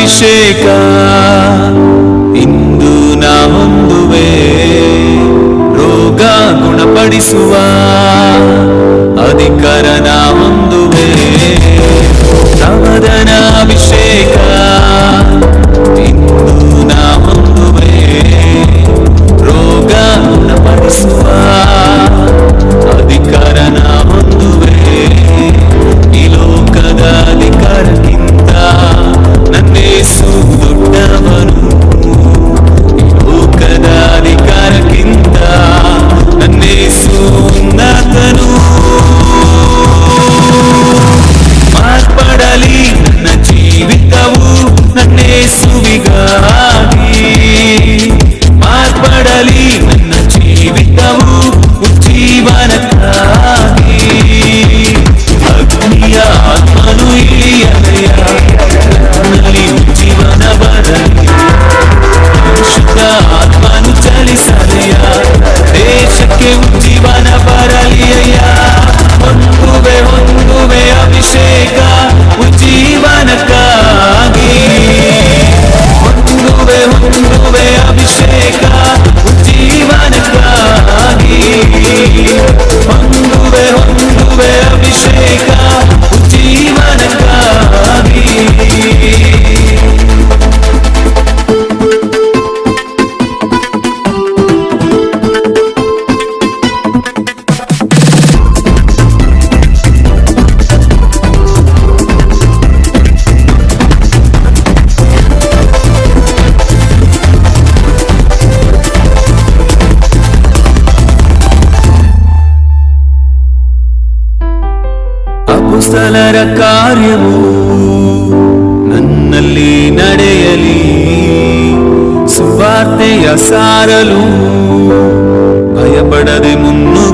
ಅಭಿಷೇಕ ಇಂದು ನಾ ಹೊಂದುವೆ, ರೋಗ ಗುಣಪಡಿಸುವ ಅಧಿಕಾರ ನಾ ಹೊಂದುವೆ. ಸಮಾಧಾನ ಅಭಿಷೇಕ ಇಂದು ನಾ ಹೊಂದುವೆ, ರೋಗ ಗುಣಪಡಿಸುವ ಅಧಿಕಾರ ನಾ ಹೊಂದುವೆ. ಈ ಲೋಕದ ಅಧಿಕಾರಕ್ಕಿಂತ ನನ್ನೇಸು ದೊಡ್ಡವನು, ಈ ಲೋಕದ ಅಧಿಕಾರಕ್ಕಿಂತ ನನ್ನೇಸು ಉನ್ನತನು. ಮಾರ್ಪಡಲಿ ನನ್ನ ಜೀವಿತವು ನನ್ನೇಸುವಿಗಾಗಿ, ಮಾರ್ಪಡಲಿ ನನ್ನ ಜೀವಿತವು ಉಜ್ಜೀವನಕ್ಕಾಗಿ. ಅಗ್ನಿಯ ಆತ್ಮನು ಇಳಿಯಲೆಯ ನನ್ನಲ್ಲಿ ಉಜ್ಜೀವನ ಬರಲಿ, ಶುದ್ಧ ಆತ್ಮನು ಚಲಿಸಲೆಯ ದೇಶಕ್ಕೆ ಉಜ್ಜೀವನ ಬರಲಿಯ. ಹೊಂದುವೆ ಹೊಂದುವೆ ಅಭಿಷೇಕ ಉಜ್ಜೀವನಕ್ಕಾಗಿ, ಹೊಂದುವೆ ಹೊಂದುವೆ ಅಭಿಷೇಕ ಉಜ್ಜೀವನಕ್ಕಾಗಿ, ಹೊಂದುವೆ ಹೊಂದುವೆ ಅಭಿಷೇಕ ಉಜ್ಜೀವನಕ್ಕಾಗಿ. ಅಪೊಸ್ತಲರ ಕಾರ್ಯವು ನನ್ನಲ್ಲಿ ನಡೆಯಲಿ, ಸುವಾರ್ತೆಯ ಸಾರಲು ಭಯಪಡದೆ ಮುನ್ನುಗ್ಗಲಿ.